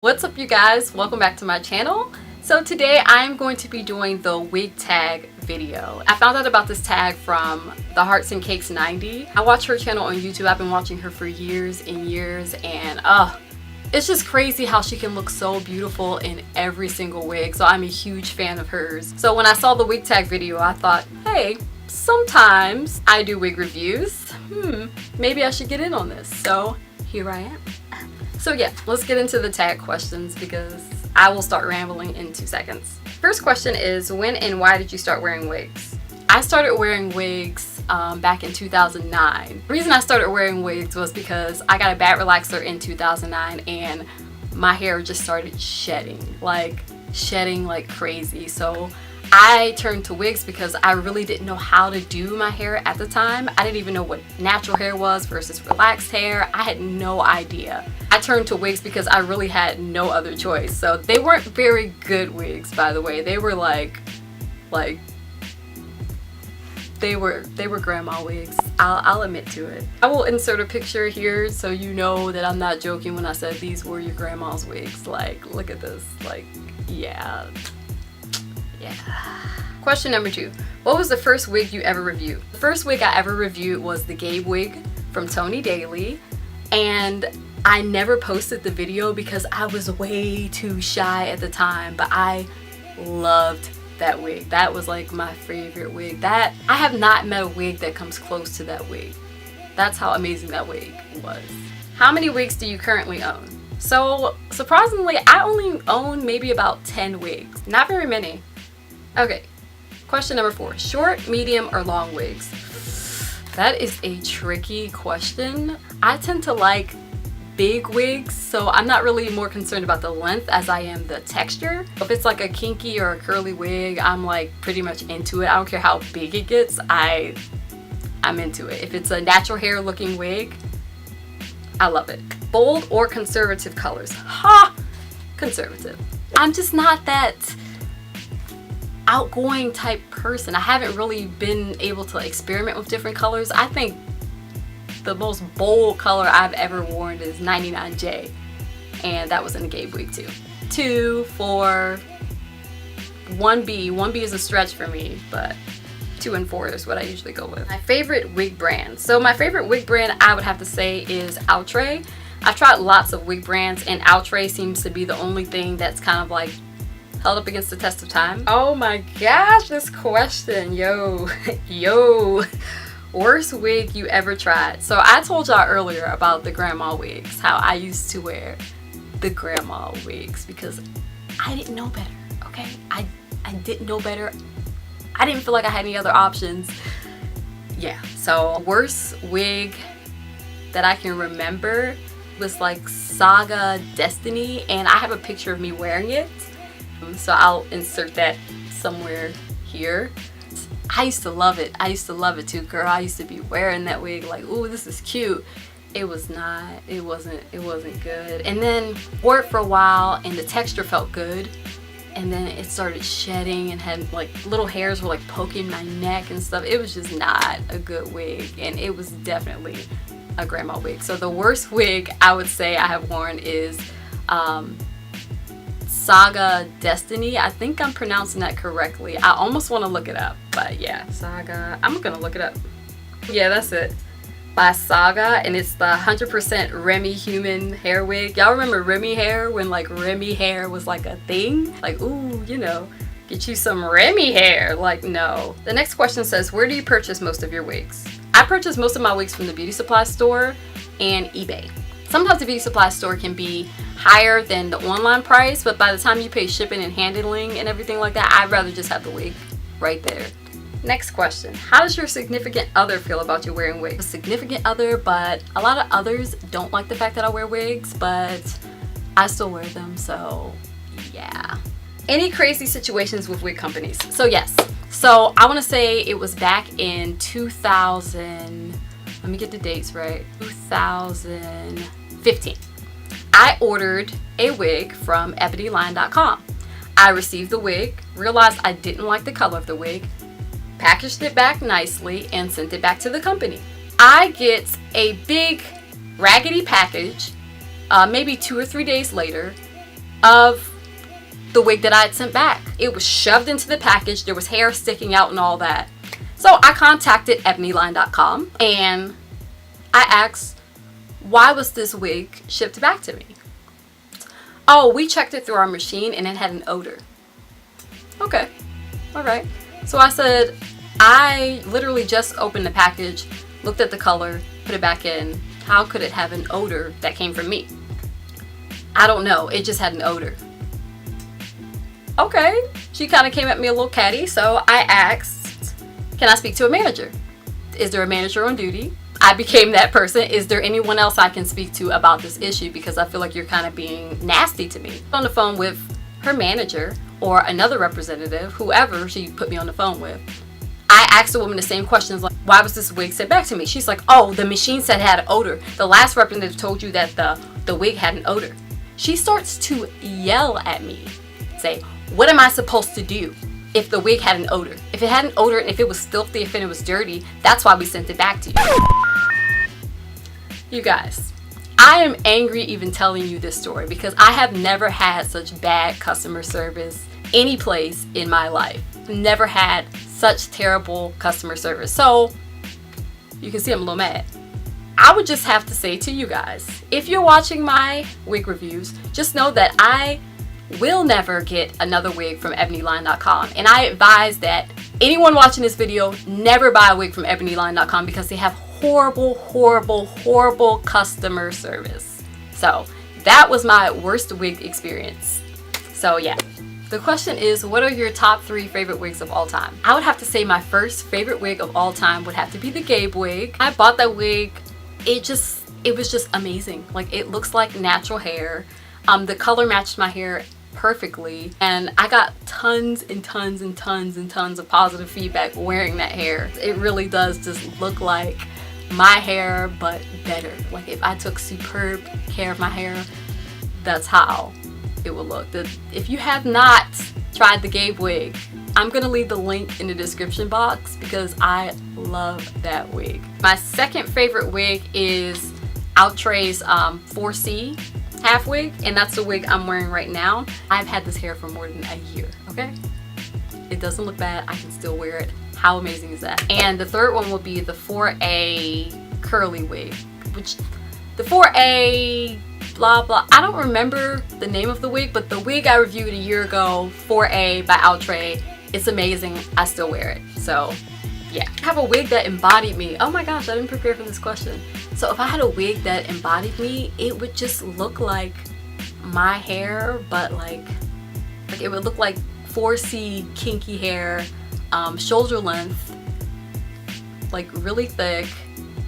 What's up, you guys? Welcome back to my channel. So today I'm going to be doing the wig tag video. I found out about this tag from the Hearts and Cakes 90. I watch her channel on YouTube. I've been watching her for years and years, and it's just crazy how she can look so beautiful in every single wig. So I'm a huge fan of hers. So when I saw the wig tag video, I thought, hey, sometimes I do wig reviews. Maybe I should get in on this. So here I am. So yeah, let's get into the tag questions because I will start rambling in 2 seconds. First question is, when and why did you start wearing wigs? I started wearing wigs back in 2009. The reason I started wearing wigs was because I got a bad relaxer in 2009 and my hair just started shedding like crazy. So I turned to wigs because I really didn't know how to do my hair at the time. I didn't even know what natural hair was versus relaxed hair. I had no idea. I turned to wigs because I really had no other choice. So they weren't very good wigs, by the way. They were they were grandma wigs. I'll admit to it. I will insert a picture here so you know that I'm not joking when I said these were your grandma's wigs. Like, look at this. Like, yeah. Question number 2. What was the first wig you ever reviewed? The first wig I ever reviewed was the Gabe wig from Tony Daly, and I never posted the video because I was way too shy at the time, but I loved that wig. That was like my favorite wig. I have not met a wig that comes close to that wig. That's how amazing that wig was. How many wigs do you currently own? So surprisingly, I only own maybe about 10 wigs. Not very many. Okay, question number 4. Short, medium, or long wigs? That is a tricky question. I tend to like big wigs, so I'm not really more concerned about the length as I am the texture. If it's like a kinky or a curly wig, I'm like pretty much into it. I don't care how big it gets, I'm into it. If it's a natural hair looking wig, I love it. Bold or conservative colors? Ha! Conservative. I'm just not that outgoing type person. I haven't really been able to experiment with different colors. I think the most bold color I've ever worn is 99J, and that was in a Gabe wig too. 2, 4, 1B. 1B is a stretch for me, but 2 and 4 is what I usually go with. My favorite wig brand. So my favorite wig brand I would have to say is Outre. I've tried lots of wig brands, and Outre seems to be the only thing that's kind of like held up against the test of time. Oh my gosh, this question, yo. Worst wig you ever tried? So I told y'all earlier about the grandma wigs, how I used to wear the grandma wigs because I didn't know better, okay? I didn't know better. I didn't feel like I had any other options. Yeah, so worst wig that I can remember was like Saga Destiny, and I have a picture of me wearing it. So I'll insert that somewhere here. I used to love it. I used to love it too, girl. I used to be wearing that wig like, ooh, this is cute. It was not. It wasn't good. And then wore it for a while and the texture felt good. And then it started shedding and had like little hairs were like poking my neck and stuff. It was just not a good wig, and it was definitely a grandma wig. So the worst wig I would say I have worn is Saga Destiny. I think I'm pronouncing that correctly. I almost want to look it up, but yeah, Saga. I'm gonna look it up. Yeah, that's it. By Saga, and it's the 100% Remy human hair wig. Y'all remember Remy hair when like Remy hair was like a thing? Like, ooh, you know, get you some Remy hair. Like, no. The next question says, where do you purchase most of your wigs? I purchase most of my wigs from the beauty supply store and eBay. Sometimes the beauty supply store can be higher than the online price, but by the time you pay shipping and handling and everything like that, I'd rather just have the wig right there. Next question. How does your significant other feel about you wearing wigs? A significant other, but a lot of others don't like the fact that I wear wigs, but I still wear them, so yeah. Any crazy situations with wig companies? So yes. So I want to say it was back in 2000, let me get the dates right, 2015. I ordered a wig from ebonyline.com. I received the wig, realized I didn't like the color of the wig, packaged it back nicely, and sent it back to the company. I get a big raggedy package maybe 2 or 3 days later, of the wig that I had sent back. It was shoved into the package. There was hair sticking out and all that. So I contacted ebonyline.com and I asked, why was this wig shipped back to me? Oh, we checked it through our machine and it had an odor. Okay, all right. So I said, I literally just opened the package, looked at the color, put it back in. How could it have an odor that came from me? I don't know, it just had an odor. Okay, she kind of came at me a little catty, so I asked, can I speak to a manager? Is there a manager on duty? I became that person. Is there anyone else I can speak to about this issue? Because I feel like you're kind of being nasty to me. On the phone with her manager or another representative, whoever she put me on the phone with, I asked the woman the same questions, like, why was this wig sent back to me? She's like, oh, the machine said it had an odor. The last representative told you that the wig had an odor. She starts to yell at me, say, what am I supposed to do if the wig had an odor? If it had an odor and if it was filthy, if it was dirty, that's why we sent it back to you. You guys, I am angry even telling you this story because I have never had such bad customer service any place in my life. Never had such terrible customer service. So you can see I'm a little mad. I would just have to say to you guys, if you're watching my wig reviews, just know that I will never get another wig from ebonyline.com, and I advise that anyone watching this video never buy a wig from ebonyline.com because they have horrible, horrible, horrible customer service. So that was my worst wig experience. So yeah, the question is, what are your top 3 favorite wigs of all time? I would have to say my first favorite wig of all time would have to be the Gabe wig. I bought that wig. It was just amazing. Like, it looks like natural hair. The color matched my hair perfectly, and I got tons and tons and tons and tons of positive feedback wearing that hair. It really does just look like my hair, but better. Like, if I took superb care of my hair, that's how it will look. If you have not tried the Gabe wig, I'm gonna leave the link in the description box because I love that wig. My second favorite wig is Outre's 4C half wig, and that's the wig I'm wearing right now. I've had this hair for more than a year, okay? It doesn't look bad. I can still wear it. How amazing is that? And the third one will be the 4A curly wig, which the 4A blah blah, I don't remember the name of the wig, but the wig I reviewed a year ago, 4A by Outre, it's amazing. I still wear it. So yeah, I have a wig that embodied me. Oh my gosh, I didn't prepare for this question. So if I had a wig that embodied me, it would just look like my hair, but like it would look like 4C kinky hair, shoulder length, like really thick,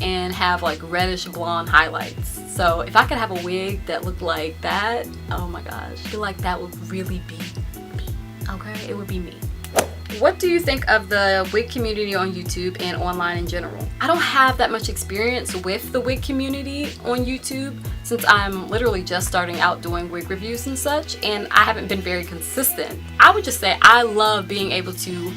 and have like reddish blonde highlights. So if I could have a wig that looked like that, oh my gosh, I feel like that would really be me. Okay, it would be me. What do you think of the wig community on YouTube and online in general? I don't have that much experience with the wig community on YouTube since I'm literally just starting out doing wig reviews and such, and I haven't been very consistent. I would just say I love being able to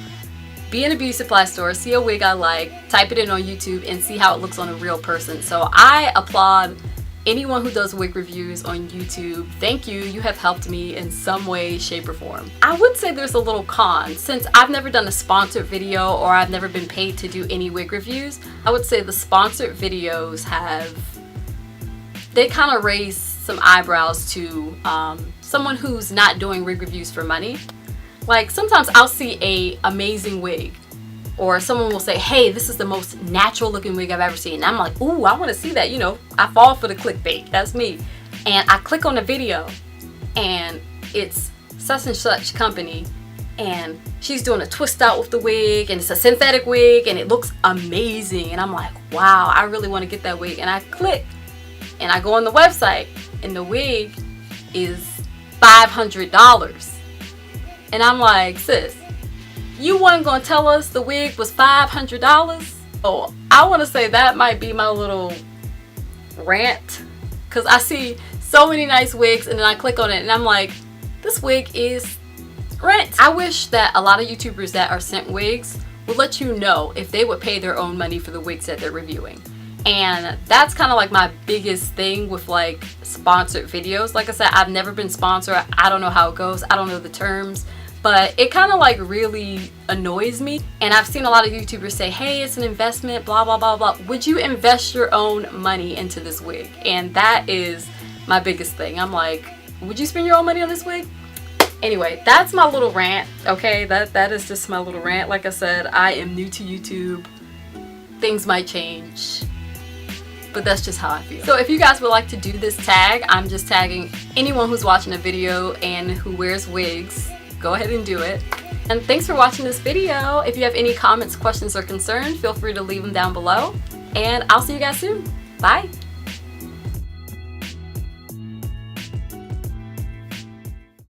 be in a beauty supply store, see a wig I like, type it in on YouTube, and see how it looks on a real person. So I applaud anyone who does wig reviews on YouTube. Thank you. You have helped me in some way, shape, or form. I would say there's a little con. Since I've never done a sponsored video or I've never been paid to do any wig reviews, I would say the sponsored videos they kind of raise some eyebrows to someone who's not doing wig reviews for money. Like, sometimes I'll see a amazing wig, or someone will say, hey, this is the most natural looking wig I've ever seen. And I'm like, ooh, I want to see that. You know, I fall for the clickbait. That's me. And I click on the video and it's such and such company, and she's doing a twist out with the wig, and it's a synthetic wig, and it looks amazing. And I'm like, wow, I really want to get that wig. And I click and I go on the website, and the wig is $500. And I'm like, sis, you weren't gonna tell us the wig was $500? Oh, I want to say that might be my little rant, because I see so many nice wigs and then I click on it and I'm like, this wig is rent. I wish that a lot of YouTubers that are sent wigs would let you know if they would pay their own money for the wigs that they're reviewing. And that's kind of like my biggest thing with like sponsored videos. Like I said, I've never been sponsored. I don't know how it goes. I don't know the terms, but it kind of like really annoys me. And I've seen a lot of YouTubers say, hey, it's an investment, blah, blah, blah, blah. Would you invest your own money into this wig? And that is my biggest thing. I'm like, would you spend your own money on this wig? Anyway, that's my little rant, okay? That is just my little rant. Like I said, I am new to YouTube. Things might change, but that's just how I feel. So if you guys would like to do this tag, I'm just tagging anyone who's watching a video and who wears wigs. Go ahead and do it. And thanks for watching this video. If you have any comments, questions, or concerns, feel free to leave them down below. And I'll see you guys soon. Bye.